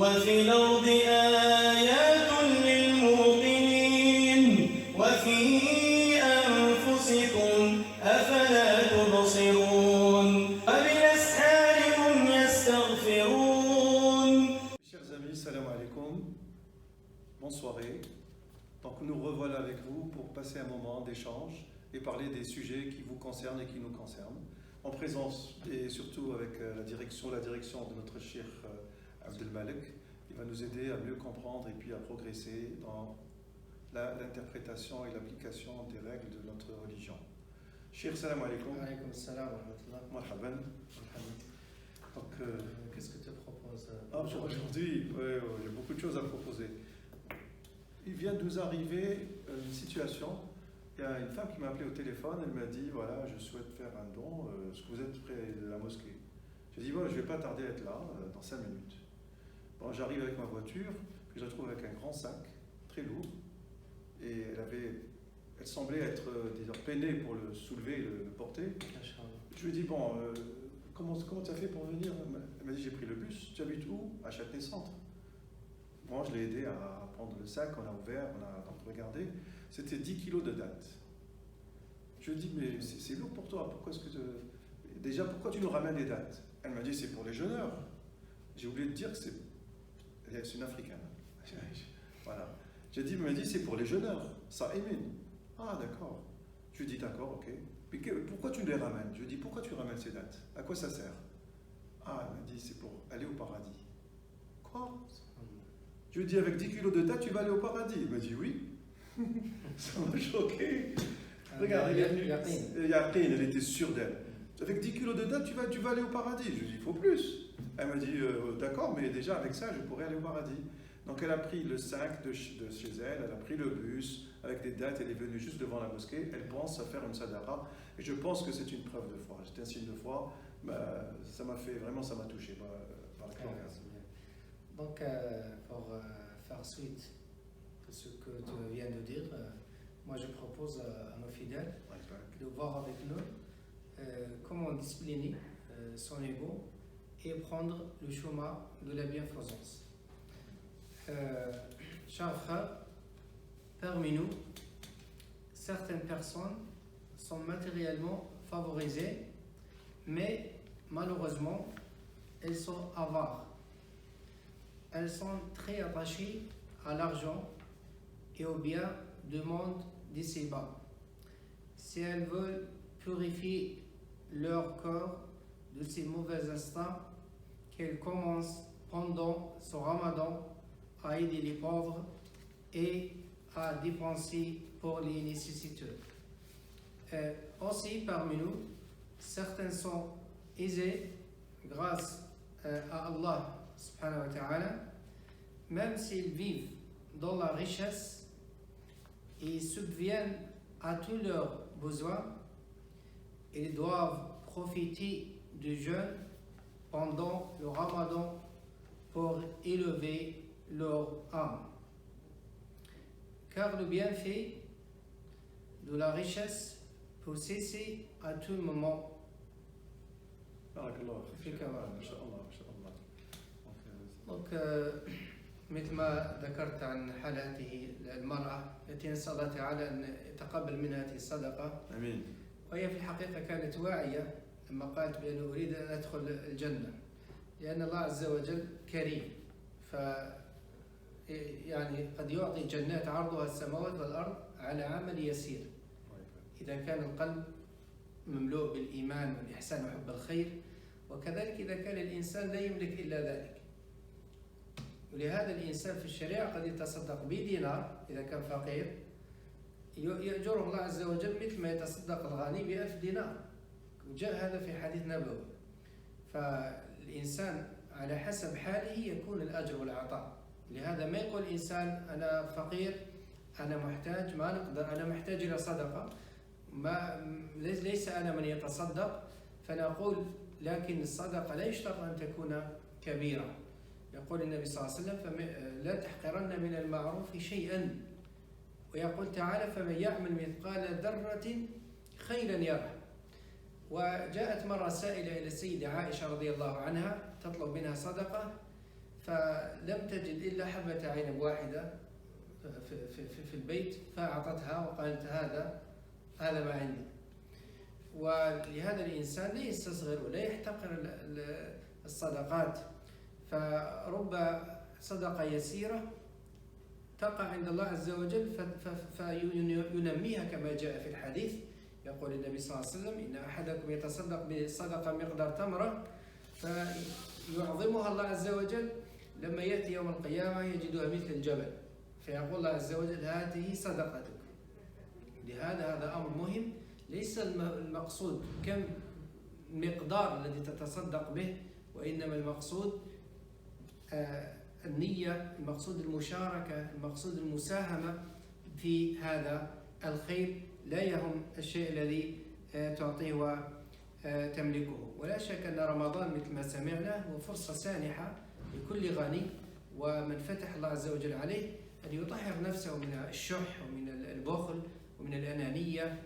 وفي الأرض آيات للموقنين وفي أنفسكم أفلا تبصرون وبالأسحار هم يستغفرون. Chers amis, salam alaikum, bonne soirée. Donc nous revoilà avec vous pour passer un moment d'échange et parler des sujets qui vous concernent et qui nous concernent, en présence et surtout avec la direction de notre Cheikh Abdel Malek, qui va nous aider à mieux comprendre et puis à progresser dans l'interprétation et l'application des règles de notre religion. Cheikh, salam alaikum. Alaykoum salam wa rahmatullah. Marhaban. Donc, qu'est-ce que tu proposes aujourd'hui, j'ai beaucoup de choses à proposer. Il vient de nous arriver une situation. Il y a une femme qui m'a appelé au téléphone, elle m'a dit voilà, je souhaite faire un don, est-ce que vous êtes près de la mosquée? J'ai dit voilà, je ne vais pas tarder à être là, dans 5 minutes. Bon, j'arrive avec ma voiture, puis je la trouve avec un grand sac, très lourd, et elle semblait être peinée pour le soulever et le porter. Je lui ai dit bon, comment tu as fait pour venir? Elle m'a dit j'ai pris le bus. Tu habites où? À Châtenay-Centre. Moi, je l'ai aidé à prendre le sac, on a ouvert, on a regardé. C'était 10 kilos de dattes. Je lui ai dit, mais c'est lourd pour toi, pourquoi tu nous ramènes des dattes? Elle m'a dit, c'est pour les jeûneurs. J'ai oublié de dire que c'est une africaine. Voilà. Elle m'a dit, c'est pour les jeûneurs, ça émine. Ah, d'accord. Je lui ai dit, d'accord, ok. Puis pourquoi tu les ramènes? Je lui ai dit, pourquoi tu ramènes ces dattes? À quoi ça sert? Ah, elle m'a dit, c'est pour aller au paradis. Quoi? Je lui ai dit, avec 10 kilos de dattes, tu vas aller au paradis? Il m'a dit, oui. Ça m'a choqué. Regarde, Yaqin, elle était sûre d'elle. Avec 10 kilos de dattes, tu vas aller au paradis. Je lui ai dit, il faut plus. Elle m'a dit, d'accord, mais déjà avec ça, je pourrais aller au paradis. Donc elle a pris le sac de chez elle, elle a pris le bus avec des dattes, elle est venue juste devant la mosquée, elle pense à faire une sadaqa. Et je pense que c'est une preuve de foi. C'est un signe de foi. Ça m'a touché. Donc, pour faire suite à ce que tu viens de dire, moi je propose à nos fidèles de voir avec nous comment discipliner son ego et prendre le chemin de la bienfaisance. Chers frères, parmi nous, certaines personnes sont matériellement favorisées, mais malheureusement, elles sont avares. Elles sont très attachées à l'argent et au bien du monde d'ici-bas. Si elles veulent purifier leur corps de ces mauvais instincts, qu'elles commencent pendant ce ramadan à aider les pauvres et à dépenser pour les nécessiteux. Aussi parmi nous, certains sont aisés grâce à Allah subhanahu wa ta'ala, même s'ils vivent dans la richesse et subviennent à tous leurs besoins, ils doivent profiter du jeûne pendant le ramadan pour élever leur âme. Car le bienfait de la richesse peut cesser à tout moment. Donc, مثل ما ذكرت عن حال هذه المرأة التي نسأل الله تعالى أن يتقبل منها هذه الصدقة. آمين. وهي في الحقيقة كانت واعية لما قالت بأنه أريد أن أدخل الجنة لأن الله عز وجل كريم. يعني قد يعطي جنات عرضها السماوات والأرض على عمل يسير إذا كان القلب مملوء بالإيمان والإحسان وحب الخير، وكذلك إذا كان الإنسان لا يملك إلا ذلك. ولهذا الإنسان في الشريعة قد يتصدق بدينار إذا كان فقير، يأجره الله عز وجل مثل ما يتصدق الغني ب1000 دينار، وجاء هذا في حديث نبوي. فالإنسان على حسب حاله يكون الأجر والعطاء. لهذا ما يقول الإنسان أنا فقير، أنا محتاج، ما نقدر، أنا محتاج إلى صدقة، ليس أنا من يتصدق. فنقول لكن الصدقة لا يشترط أن تكون كبيرة. يقول النبي صلى الله عليه وسلم لا تحقرن من المعروف شيئا، ويقول تعالى فمن يعمل مثقال ذرة خيرا يره. وجاءت مرة سائلة إلى السيدة عائشة رضي الله عنها تطلب منها صدقة، فلم تجد إلا حبة عنب واحدة في البيت، فأعطتها وقالت هذا ما عندي. ولهذا الإنسان لا يستصغر ولا يحتقر الصدقات، فرب صدقة يسيرة تقع عند الله عز وجل فينميها كما جاء في الحديث. يقول النبي صلى الله عليه وسلم: إن أحدكم يتصدق بصدقة مقدار تمرة فيعظمها الله عز وجل، لما يأتي يوم القيامة يجدها مثل الجبل، فيقول الله عز وجل: هذه صدقتك. لهذا هذا أمر مهم، ليس المقصود كم المقدار الذي تتصدق به، وإنما المقصود النية، المقصود المشاركة، المقصود المساهمة في هذا الخير، لا يهم الشيء الذي تعطيه وتملكه. ولا شك أن رمضان مثل ما سمعنا هو فرصة سانحة لكل غني ومن فتح الله عز وجل عليه أن يطهر نفسه من الشح ومن البخل ومن الأنانية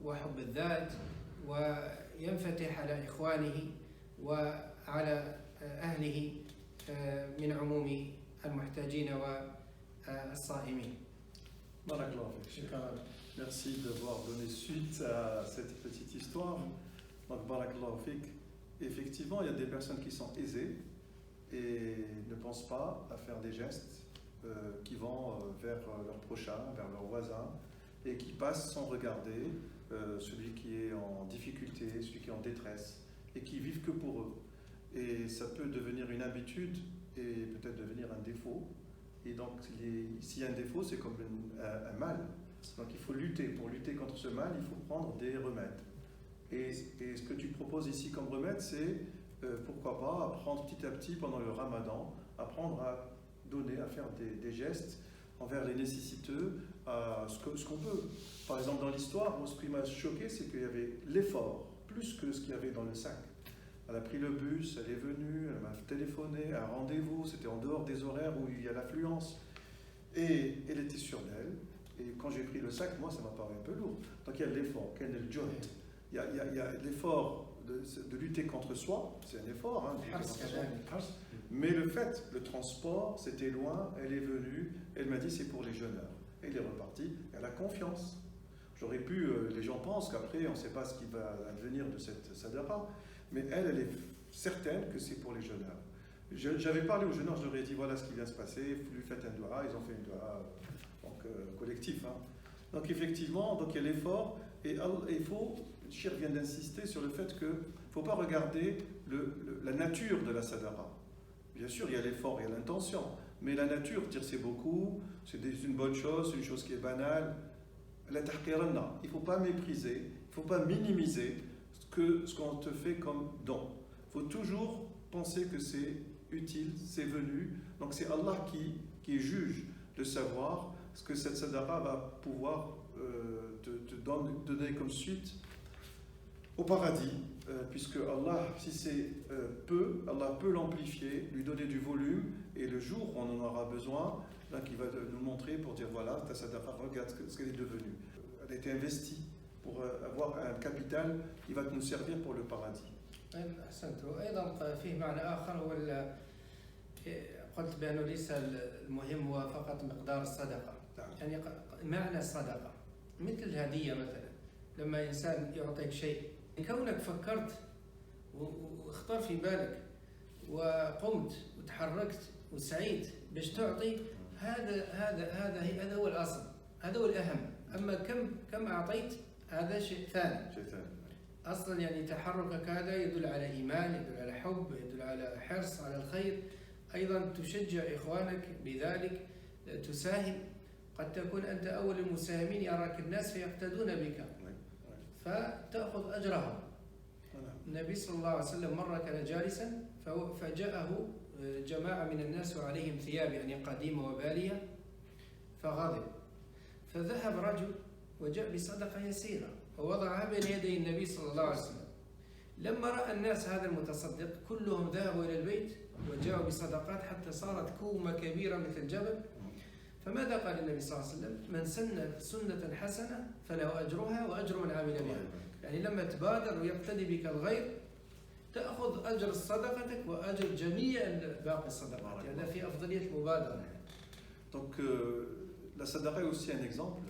وحب الذات، وينفتح على إخوانه وعلى أهله من عموم المحتاجين والصائمين. Barakallahu fik. Merci d'avoir donné suite à cette petite histoire. Donc, Barakallahu fik. Effectivement, il y a des personnes qui sont aisées et ne pensent pas à faire des gestes qui vont vers leur prochain, vers leur voisin, et qui passent sans regarder celui qui est en difficulté, celui qui est en détresse, et qui vivent que pour eux. Et ça peut devenir une habitude et peut-être devenir un défaut. Et donc, s'il y a un défaut, c'est comme un mal. Donc, il faut lutter. Pour lutter contre ce mal, il faut prendre des remèdes. Et ce que tu proposes ici comme remède, c'est pourquoi pas apprendre petit à petit pendant le ramadan, apprendre à donner, à faire des gestes envers les nécessiteux, ce qu'on peut. Par exemple, dans l'histoire, ce qui m'a choqué, c'est qu'il y avait l'effort, plus que ce qu'il y avait dans le sac. Elle a pris le bus, elle est venue, elle m'a téléphoné, un rendez-vous, c'était en dehors des horaires où il y a l'affluence. Et elle était sûre d'elle. Et quand j'ai pris le sac, moi, ça m'a paru un peu lourd. Donc il y a l'effort, il y a l'effort de lutter contre soi, c'est un effort, hein, mais le fait, le transport, c'était loin, elle est venue, elle m'a dit c'est pour les jeûneurs. Et elle est repartie, elle a confiance. J'aurais pu, les gens pensent qu'après, on ne sait pas ce qui va advenir de cette sadaqa, mais elle est certaine que c'est pour les jeûneurs. J'avais parlé aux jeûneurs, je leur ai dit voilà ce qui vient se passer, vous lui faites un dua, ils ont fait une dua collectif. Hein. Donc effectivement, donc il y a l'effort, et il faut, le Cheikh vient d'insister sur le fait qu'il ne faut pas regarder la nature de la sadaqa. Bien sûr, il y a l'effort, il y a l'intention, mais la nature, dire c'est beaucoup, c'est une bonne chose, c'est une chose qui est banale. La tahqiranna, il ne faut pas mépriser, il ne faut pas minimiser ce qu'on te fait comme don. Il faut toujours penser que c'est utile, c'est venu. Donc c'est Allah qui juge de savoir ce que cette sadaqa va pouvoir te donner comme suite au paradis, puisque Allah, si c'est peu, Allah peut l'amplifier, lui donner du volume, et le jour où on en aura besoin, là, il va nous montrer pour dire voilà, ta sadaqa, regarde ce qu'elle est devenue. Elle a été investie pour avoir un capital qui va nous servir pour le paradis. أحسنت. وأيضا فيه معنى آخر هو قلت بأنه ليس المهم هو فقط مقدار الصدقة، يعني معنى الصدقة مثل الهدية مثلا. لما إنسان يعطيك شيء، كونك فكرت واختار في بالك وقمت وتحركت وسعيت باش تعطي، هذا هو الأصل، هذا هو الأهم. أما كم أعطيت هذا شيء ثاني. أصلا يعني تحركك هذا يدل على إيمان، يدل على حب، يدل على حرص على الخير. أيضا تشجع إخوانك بذلك، تساهم. قد تكون أنت أول المساهمين، يراك الناس فيقتدون بك فتأخذ أجرهم. النبي صلى الله عليه وسلم مرة كان جالسا فجاءه جماعة من الناس وعليهم ثياب يعني قديمة وبالية، فغضب، فذهب رجل وجاء بصدقة يسيرة ووضعها بين يدي النبي صلى الله عليه وسلم. لما رأى الناس هذا المتصدق كلهم ذهبوا إلى البيت وجاءوا بصدقات حتى صارت كومة كبيرة مثل جبل. فماذا قال النبي صلى الله عليه وسلم؟ من سن سنة حسنة فله أجرها وأجر من عمل بها. يعني لما تبادر ويقتدي بك الغير تأخذ أجر صدقتك وأجر جميع باقي الصدقات. هذا في أفضلية المبادرة. Donc la sadaqa est aussi un exemple.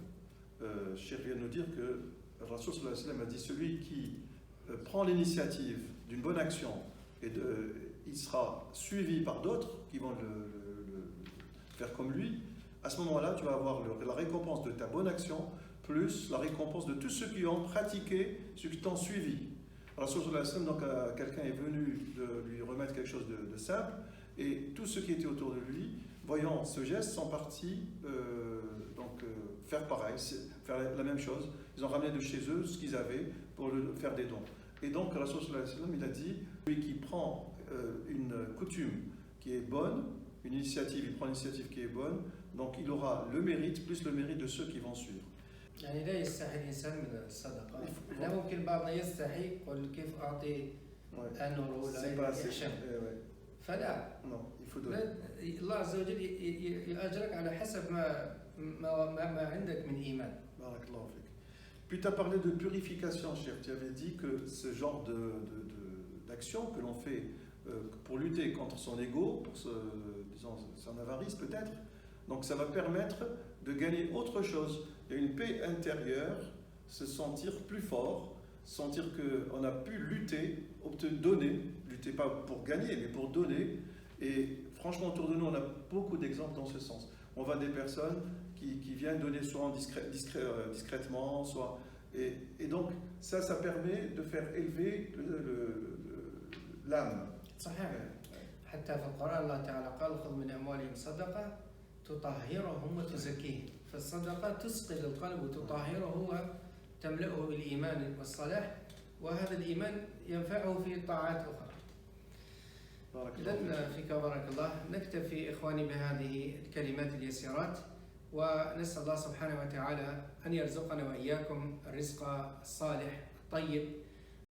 Cheikh vient de nous dire que le Rasoul sallallahu alayhi wa sallam a dit celui qui prend l'initiative d'une bonne action et il sera suivi par d'autres qui vont le faire comme lui. À ce moment-là, tu vas avoir la récompense de ta bonne action plus la récompense de tous ceux qui ont pratiqué, ceux qui t'ont suivi. Rasoul sallallahu alayhi wa sallam, donc quelqu'un est venu de lui remettre quelque chose de simple et tous ceux qui étaient autour de lui, voyant ce geste, sont partis faire pareil, faire la même chose. Ils ont ramené de chez eux ce qu'ils avaient pour faire des dons. Et donc, Rasoul sallallahu alayhi wa sallam, il a dit, celui qui prend une coutume qui est bonne, une initiative, il prend une initiative qui est bonne, donc il aura le mérite plus le mérite de ceux qui vont suivre. يعني لا يستحي الإنسان من الصدقة. لا ممكن بعضنا يستحي يقول كيف أعطي أنور ولا يحشم. فلا. Il faut donner. الله عز وجل يأجرك على حسب ما عندك من إيمان. بارك الله فيك. Puis tu as parlé de purification, cher. Tu avais dit que ce genre d'action que l'on fait pour lutter contre son ego, pour son avarice peut-être, donc ça va permettre de gagner autre chose. Il y a une paix intérieure, se sentir plus fort, sentir qu'on a pu lutter, donner, lutter pas pour gagner, mais pour donner. Et franchement, autour de nous, on a beaucoup d'exemples dans ce sens. On voit des personnes qui viennent donner soit discrètement, soit... Et donc, ça permet de faire élever l'âme. صحيح. حتى في القرآن الله تعالى قال خذ من أموالهم صدقة تطهرهم وتزكيهم. فالصدقة تسقي القلب وتطهره وتملأه بالإيمان والصلاح، وهذا الإيمان ينفعه في طاعات أخرى. إذن فيك بارك الله. نكتفي إخواني بهذه الكلمات اليسيرات، ونسأل الله سبحانه وتعالى أن يرزقنا وإياكم الرزق الصالح الطيب